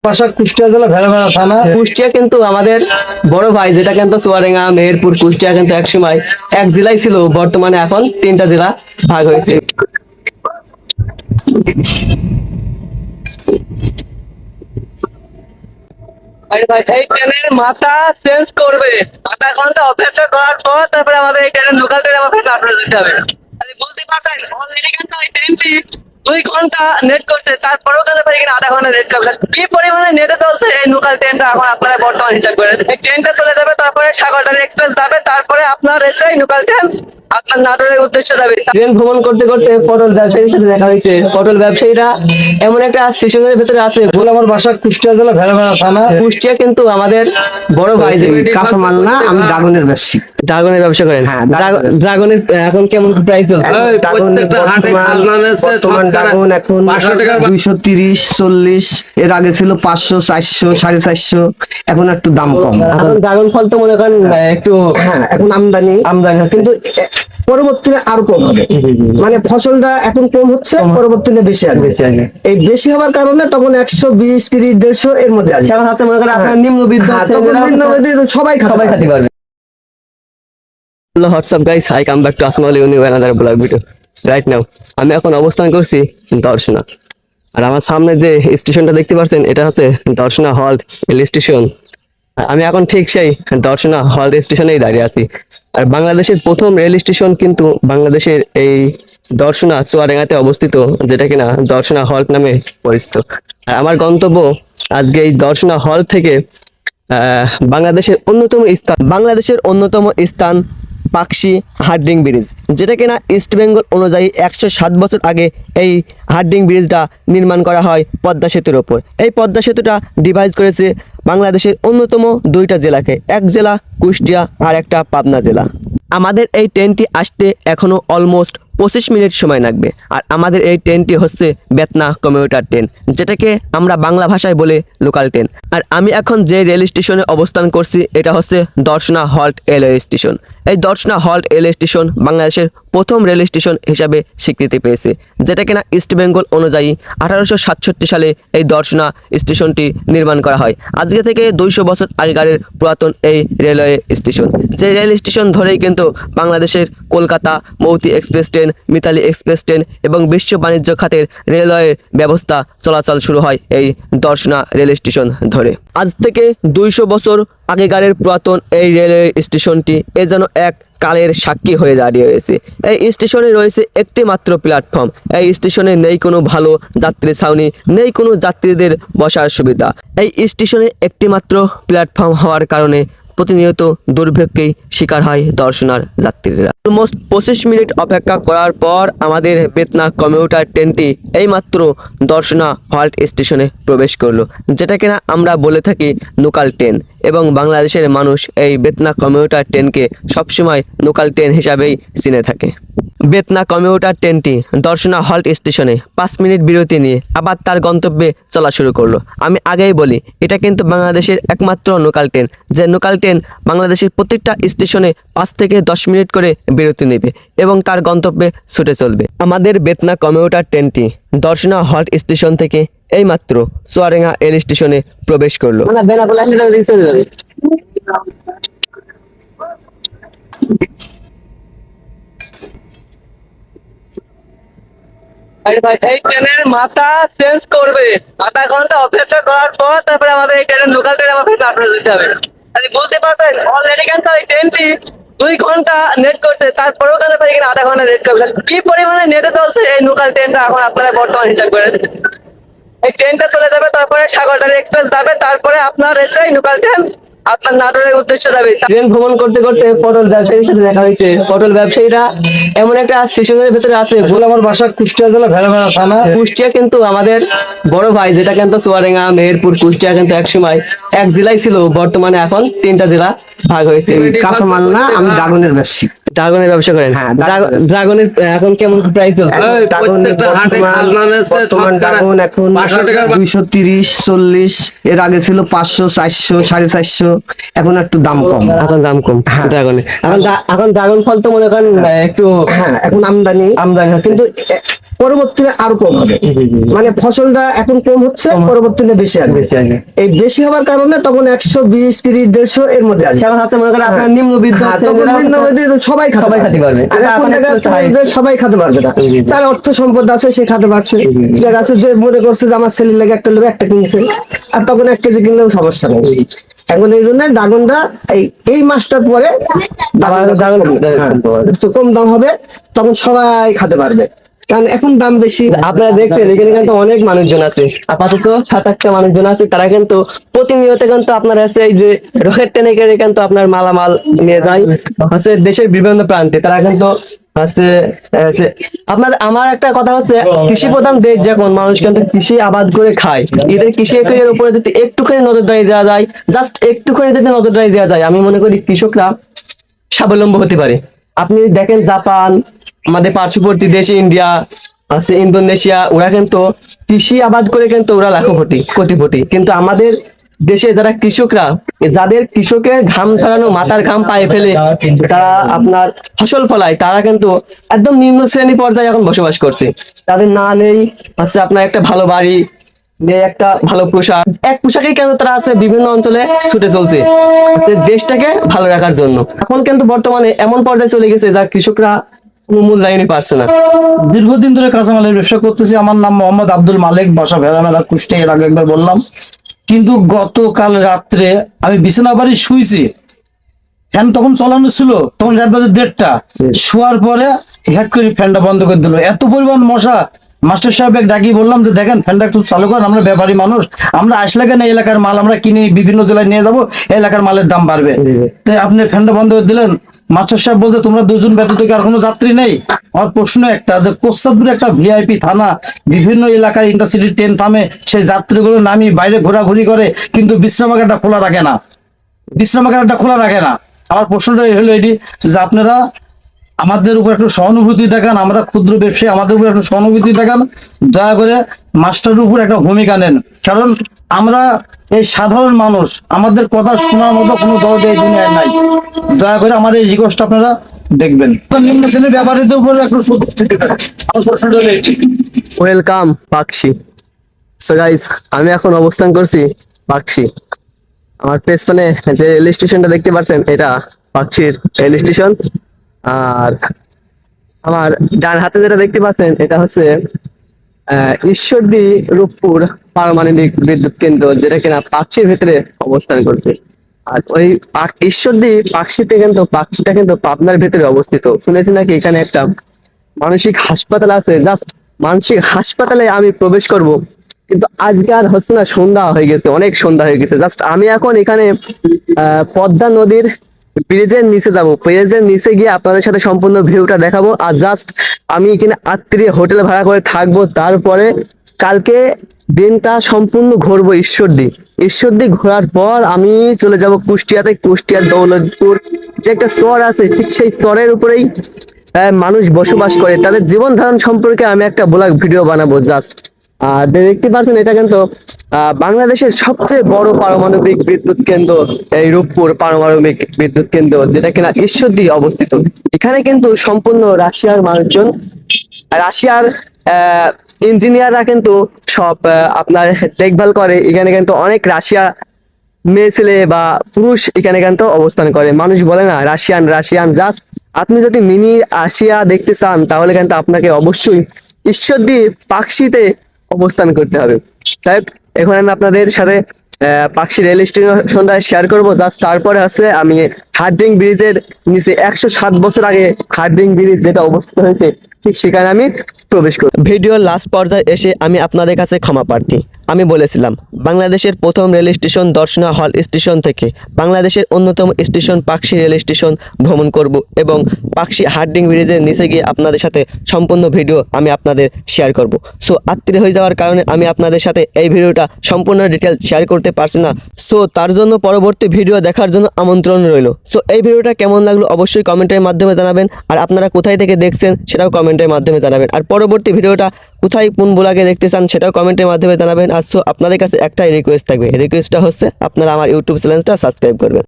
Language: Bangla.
বাসা কুষ্টিয়া জেলা ভেড়ামারা থানা। কুষ্টিয়া কিন্তু আমাদের বড় ভাই, যেটা কিন্তু চুয়াডাঙ্গা, মেহেরপুর, কুষ্টিয়া কিন্তু এক সময় এক জেলায় ছিল, বর্তমানে এখন 3টা জেলা ভাগ হয়েছে। ভাই এই ট্রেনের মাথা চেঞ্জ করবে, আধা ঘন্টা অপেক্ষা করার পর তারপরে আমাদের এই ট্রেনের লোকাল ট্রেন আমাকে নাটোরে যেতে হবে। বলতে পারছেন অলরেডি কিন্তু ওই ট্রেনটি 2 ঘন্টা নেট করছে, তারপরেও কিন্তু পারি কিনা আধা ঘন্টা নেট করবে। কি পরিমাণে নেটে চলছে এই লোকাল ট্রেনটা এখন আপনারা বর্তমান হিসাব করে, এই ট্রেনটা চলে যাবে, তারপরে সাগরদারি এক্সপ্রেস যাবে, তারপরে আপনার এসে লোকাল ট্রেন আপনার নাটোরের উদ্দেশ্যে যাবে। ট্রেন ভ্রমণ করতে করতে পটল ব্যবসায়ীর সাথে দেখা হয়েছে। পটল ব্যবসায়ীরা এমন একটা স্টেশনের ভেতরে আছে, বলে আমার বাসা কুষ্টিয়া জেলা ভেড়ামারা থানা। কুষ্টিয়া কিন্তু আমাদের বড় ভাই, যে কাঁচামাল না, আমি ড্রাগনের ব্যবসায়ী। ড্রাগনের ব্যবসা করেন। হ্যাঁ, ড্রাগনের এখন কেমন প্রাইস চলছে? বর্তমান ড্রাগন এখন 230, 40, এর আগে ছিল 500, 400, 450, এখন একটু দাম কম। এখন ড্রাগন ফল তো মনে করেন একটু হ্যাঁ, এখন আমদানি আছে। কিন্তু পরবর্তীতে আরো কম হবে, মানে ফসলটা এখন কম হচ্ছে, পরবর্তীতে বেশি আসবে। এই বেশি হওয়ার কারণে তখন 120, 30, 150 এর মধ্যে আসবে। সেমন আছে মনে করেন আপনার নিম্নবিত্ত হ্যাঁ, তখন নিম্নবিত্ত সবাই সবাই খাতে খাতে পারবে। Hello what's up guys, I come back to আসমাল ইউনিভ another blog video. Right now আমি এখন অবস্থান করছি দর্শনা, আর আমার সামনে যে স্টেশনটা দেখতে পাচ্ছেন এটা হচ্ছে দর্শনা হল্ট রেল স্টেশন। আমি এখন ঠিক সেই দর্শনা হল্ট স্টেশনেই দাঁড়িয়ে আছি। আর বাংলাদেশের প্রথম রেল স্টেশন কিন্তু বাংলাদেশের এই দর্শনা চুয়াডাঙ্গাতে অবস্থিত, যেটা কিনা দর্শনা হল্ট নামে পরিচিত। আর আমার গন্তব্য আজকে এই দর্শনা হল্ট থেকে বাংলাদেশের অন্যতম স্থান পাকশি হার্ডিং ব্রিজ, যেটা কিনা ইস্ট বেঙ্গল অনুযায়ী 107 বছর আগে এই হার্ডিং ব্রিজটা নির্মাণ করা হয় পদ্মা সেতুর ওপর। এই পদ্মা সেতুটা ডিভাইড করেছে বাংলাদেশের অন্যতম 2টা জেলাকে, এক জেলা কুষ্টিয়া আর একটা পাবনা জেলা। আমাদের এই ট্রেনটি আসতে এখনো অলমোস্ট 25 মিনিট সময় লাগবে। আর আমাদের এই ট্রেনটি হচ্ছে বেতনা কমিউটার ট্রেন, যেটাকে আমরা বাংলা ভাষায় বলে লোকাল ট্রেন। আর আমি এখন যে রেল স্টেশনে অবস্থান করছি এটা হচ্ছে দর্শনা হল্ট রেলওয়ে স্টেশন। এই দর্শনা হল্ট রেল স্টেশন বাংলাদেশের প্রথম রেল স্টেশন হিসাবে স্বীকৃতি পেয়েছে, যেটা কিনা ইস্ট বেঙ্গল অনুযায়ী 1867 সালে এই দর্শনা স্টেশনটি নির্মাণ করা হয়। আজকে থেকে 200 বছর আগেকারের পুরাতন এই রেলওয়ে স্টেশন, যে রেল স্টেশন ধরেই কিন্তু বাংলাদেশের Kolkata Maitree express train, Mitali express train এবং বিশ্ব বাণিজ্য খাতের রেলওয়ে ব্যবস্থা চলাচল শুরু হয় এই দর্শনা রেল স্টেশন ধরে। আজ থেকে 200 বছর আগেকারের পুরাতন এই রেলওয়ে স্টেশনটি এ যেন এক কালের সাক্ষী হয়ে দাঁড়িয়ে রয়েছে। এই স্টেশনে রয়েছে একটি মাত্র প্ল্যাটফর্ম। এই স্টেশনে নেই কোনো ভালো যাত্রী ছাউনি, নেই কোনো যাত্রীদের বসার সুবিধা। এই স্টেশনে একটি মাত্র প্ল্যাটফর্ম হওয়ার কারণে প্রতিনিয়ত দুর্ভোগেই শিকার হয় দর্শনার যাত্রীরা। অলমোস্ট 25 মিনিট অপেক্ষা করার পর আমাদের বেতনা কমিউটার ট্রেনটি এইমাত্র দর্শনা হল্ট স্টেশনে প্রবেশ করলো, যেটা কিনা আমরা বলে থাকি লোকাল ট্রেন। এবং বাংলাদেশের মানুষ এই বেতনা কমিউটার ট্রেনকে সবসময় লোকাল ট্রেন হিসাবেই চিনে থাকে। বেতনা কমিউটার ট্রেনটি দর্শনা হল্ট স্টেশনে 5 মিনিট বিরতি নিয়ে আবার তার গন্তব্যে চলা শুরু করলো। আমি আগেই বলি এটা কিন্তু বাংলাদেশের একমাত্র লোকাল ট্রেন, যে লোকাল ট্রেন বাংলাদেশের প্রত্যেকটা স্টেশনে 5 থেকে 10 মিনিট করে বিরতি নেবে এবং তার গন্তব্যে ছুটে চলবে। আমাদের বেতনা কমিউটার ট্রেনটি দর্শনা হল্ট স্টেশন থেকে এইমাত্র চুয়াডাঙ্গা রেল স্টেশনে প্রবেশ করলো। এই ট্রেনের মাথা চেঞ্জ করবে, আধা ঘন্টা অপেক্ষা করার পর তারপরে আমাদের এই ট্রেনের লোকাল ট্রেন আমাকে নাটোরে যেতে হবে। বলতে পারছেন অলরেডি কিন্তু ওই ট্রেনটি 2 ঘন্টা নেট করছে, তারপরেও কিন্তু পারি কিনা আধা ঘন্টা নেট করবে। কি পরিমাণে নেটে চলছে এই লোকাল ট্রেনটা এখন আপনারা বর্তমান হিসাব করে, এই ট্রেনটা চলে যাবে, তারপরে সাগরদারি এক্সপ্রেস যাবে, তারপরে আপনার এসে লোকাল ট্রেন আপনার নাটোরের উদ্দেশ্যে যাবে। ট্রেন ভ্রমণ করতে করতে পটল ব্যবসায়ীর সাথে দেখা হয়েছে। পটল ব্যবসায়ীরা এমন একটা স্টেশনের ভেতরে আছে, বলে আমার বাসা কুষ্টিয়া জেলা ভেড়ামারা থানা। কুষ্টিয়া কিন্তু আমাদের বড় ভাই, যেটা কিন্তু চুয়াডাঙ্গা, মেহেরপুর, কুষ্টিয়া কিন্তু এক সময় এক জেলায় ছিল, বর্তমানে এখন 3টা জেলা ভাগ হয়েছে। কাঁচামাল না, আমি ড্রাগনের ব্যবসায়ী। ড্রাগনের ব্যবসা করেন। হ্যাঁ, ড্রাগনের এখন কেমন প্রাইস চলছে? বর্তমান ড্রাগন এখন 230, 40, এর আগে ছিল 500, 400, 450, এখন একটু দাম কম। এখন দাম কম ড্রাগনে। এখন ড্রাগন ফল তো মনে করেন একটু হ্যাঁ, এখন আমদানি হচ্ছে। কিন্তু পরবর্তীতে আরো কম হবে। মানে ফসলটা এখন কম হচ্ছে, পরবর্তীতে বেশি আসবে। এই বেশি হওয়ার কারণে তখন 120, 30, 150 এর মধ্যে আসবে। সেখন আছে মনে করেন আপনার নিম্নবিত্ত হ্যাঁ, তখন নিম্নবিত্ত সবাই খেতে পারবে। আর এখন দেখা যাচ্ছে যে সবাই খেতে পারবে না। তার অর্থ সম্পদ আছে, সে খেতে পারছে। দেখা যাচ্ছে যে মনে করছে যে আমার ছেলের লেগে একটা লোক একটা কিনছে, আর তখন 1 কেজি কিনলেও সমস্যা নেই। এখন এই জন্য ড্রাগনটা এই মাসটার পরে একটু কম দাম হবে, তখন সবাই খেতে পারবে, কারণ এখন দাম বেশি। আপনারা দেখছেন এখানে কিন্তু অনেক মানুষজন আছে, আপাতত 7-8টা মানুষজন আছে, তারা কিন্তু প্রতিনিয়ত কিন্তু আপনার আছে এই যে রকেট টেনে করে কিন্তু আপনার মালামাল নিয়ে যায় হচ্ছে দেশের বিভিন্ন প্রান্তে। তারা কিন্তু আছে আপনার, আমার একটা কথা হচ্ছে কৃষি প্রধান দেশ যখন, মানুষ কিন্তু কৃষি আবাদ করে খায়, এদের কৃষি এর উপরে যদি একটুখানি নজরদারি দেওয়া যায়, জাস্ট একটুখানি যদি নজরদারি দেওয়া যায়, আমি মনে করি কৃষকরা স্বাবলম্বী হতে পারে। আপনি দেখেন জাপান, আমাদের পার্শ্ববর্তী দেশ ইন্ডিয়া আছে, ইন্দোনেশিয়া, ওরা কিন্তু কৃষি আবাদ করে কিন্তু ওরা কোটিপতি। কিন্তু আমাদের দেশে যারা কৃষকরা, যাদের কৃষকের ঘাম ছাড়ানো মাথার ঘাম পায়ে ফেলে যারা আপনার ফসল ফলায়, তারা কিন্তু একদম নিম্ন শ্রেণী পর্যায়ে এখন বসবাস করছে। তাদের না নেই আছে আপনার একটা ভালো বাড়ি, নেই একটা ভালো পোশাক, এক পোশাকেই কেন তারা আছে বিভিন্ন অঞ্চলে ছুটে চলছে দেশটাকে ভালো রাখার জন্য। এখন কিন্তু বর্তমানে এমন পর্যায়ে চলে গেছে যা কৃষকরা কোনো মূল্যায়নই পারছে না। দীর্ঘদিন ধরে কাঁচামালের ব্যবসা করতেছি। আমার নাম মোহাম্মদ আব্দুল মালিক, বাসা ভেড়ামেলা, কুষ্টিয়া। এর আগে একবার বললাম। কিন্তু গতকাল রাত্রে আমি বিছানা বাড়ি শুইছি, ফ্যান তখন চালানো ছিল, তখন রাত বাজে 1:30। শোয়ার পরে হ্যাট করে ফ্যানটা বন্ধ করে দিল, এত পরিমাণ মশা। মাস্টার সাহেব ডাকি বললাম যে দেখেন ফ্যানটা একটু চালু করেন, আমরা ব্যাপারী মানুষ, আমরা আসলে কেন এলাকার মাল আমরা কিনে বিভিন্ন জেলায় নিয়ে যাবো, এলাকার মালের দাম বাড়বে। তাই আপনি ফ্যানটা বন্ধ করে দিলেন। মাস্টার সাহেব বলতে তোমরা 2 জন ব্যতীত কি আর কোনো যাত্রী নেই? আমার প্রশ্ন একটা, যে কোস্তাদপুরে একটা ভিআইপি থানা, বিভিন্ন এলাকায় ইন্টারসিটি ট্রেন থামে, সেই যাত্রীগুলো নামি বাইরে ঘোরাঘুরি করে, কিন্তু বিশ্রামাগারটা খোলা রাখে না, আমার প্রশ্নটা হলো এটি, যে আপনারা আমাদের উপর একটু সহানুভূতি দেখান, আমরা ক্ষুদ্র ব্যবসায়ী, আমাদের উপর একটু সহানুভূতি দেখান, দয়া করে মাস্টারের উপর একটা ভূমিকা নেন। কারণ আমরা এই সাধারণ মানুষ, আমাদের কথা শোনার মতো কোনো দরদ এই দুনিয়ায় নাই। দয়া করে আমার এই রিকোয়েস্ট আপনারা দেখবেন। নিম্ন শ্রেণীর ব্যাপারীদের উপর একটু সন্তুষ্টি দেবেন। আমার প্রশ্নটা হলো এটি। ওয়েলকাম পাকশি। সো গাইস, আমি এখন অবস্থান করছি পাকশি। আমার পেছনে যে রেল স্টেশনটা দেখতে পাচ্ছেন, এটা পাকশির রেল স্টেশন। আর আমার ডান হাতে যেটা দেখতে পাচ্ছেন, এটা হচ্ছে ঈশ্বরদী রূপপুর পারমাণবিক বিদ্যুৎ কেন্দ্র, যেটা কিনা পাকশির ভিতরে অবস্থান করছে। আর ওই ঈশ্বরদী পাকশিটা কিন্তু পাবনার ভিতরে অবস্থিত। শুনেছি নাকি এখানে একটা মানসিক হাসপাতাল আছে। জাস্ট মানসিক হাসপাতালে আমি প্রবেশ করব, কিন্তু আজকে আর হচ্ছে না, সন্ধ্যা হয়ে গেছে, অনেক সন্ধ্যা হয়ে গেছে। জাস্ট আমি এখন এখানে পদ্মা নদীর ব্রিজের নিচে যাবো, ব্রিজের নিচে গিয়ে আপনাদের সাথে সম্পূর্ণ ভিউটা দেখাবো। আর জাস্ট আমি এখানে আত্মীয় হোটেল ভাড়া করে থাকবো, তারপরে কালকে দিনটা সম্পূর্ণ ঘুরবো ঈশ্বরদী ঘোরার পর আমি চলে যাব কুষ্টিয়াতে। কুষ্টিয়ার দৌলতপুর যে একটা চর আছে, ঠিক সেই চরের উপরেই মানুষ বসবাস করে, তাদের জীবন ধারণ সম্পর্কে আমি একটা ব্লগ ভিডিও বানাবো জাস্ট। আর দেখতে পাচ্ছেন এটা কিন্তু বাংলাদেশের সবচেয়ে বড় পারমাণবিক বিদ্যুৎ কেন্দ্র, এই রূপপুর পারমাণবিক বিদ্যুৎ কেন্দ্র, যেটা কিনা ঈশ্বরদী অবস্থিত। এখানে কিন্তু সম্পূর্ণ রাশিয়ার মানুষজন, রাশিয়ার ইঞ্জিনিয়াররা কিন্তু সব আপনার দেখভাল করে। এখানে কিন্তু অনেক রাশিয়া মেয়ে ছেলে বা পুরুষ এখানে কিন্তু অবস্থান করে। মানুষ বলে না রাশিয়ান। জাস্ট আপনি যদি মিনি রাশিয়া দেখতে চান, তাহলে কিন্তু আপনাকে অবশ্যই ঈশ্বরদী পাকশিতে অবস্থান করতে হবে। যাই হোক, এখন আমি আপনাদের সাথে পাকশি রেল স্টেশনটা শেয়ার করবো। জাস্ট তারপরে হচ্ছে আমি হার্ডিং ব্রিজের নিচে 107 বছর আগে হার্ডিং ব্রিজ যেটা অবস্থিত হয়েছে, ঠিক সেখানে আমি প্রবেশ করি। ভিডিওর লাস্ট পর্যায়ে এসে আমি আপনাদের কাছে ক্ষমা প্রার্থী। আমি বলেছিলাম বাংলাদেশের প্রথম রেল স্টেশন দর্শনা হল স্টেশন থেকে বাংলাদেশের অন্যতম স্টেশন পাকশি রেল স্টেশন ভ্রমণ করব, এবং পাকশি হার্ডিং ব্রিজের নিচে গিয়ে আপনাদের সাথে সম্পূর্ণ ভিডিও আমি আপনাদের শেয়ার করব। সো আত্মীয় হয়ে যাওয়ার কারণে আমি আপনাদের সাথে এই ভিডিওটা সম্পূর্ণ ডিটেল শেয়ার করতে পারছি না। সো তার জন্য পরবর্তী ভিডিও দেখার জন্য আমন্ত্রণ রইল। সো এই ভিডিওটা কেমন লাগলো অবশ্যই কমেন্টের মাধ্যমে জানাবেন, আর আপনারা কোথায় থেকে দেখছেন সেটাও কমেন্টের মাধ্যমে জানাবেন। আর পরবর্তী ভিডিওটা কোথায় কোন ব্লগে দেখতে চান সেটাও কমেন্টের মাধ্যমে জানাবেন। সো আপনাদের কাছে একটাই রিকোয়েস্ট থাকবে, রিকোয়েস্টটা হচ্ছে আপনারা আমার ইউটিউব চ্যানেলটা সাবস্ক্রাইব করবেন।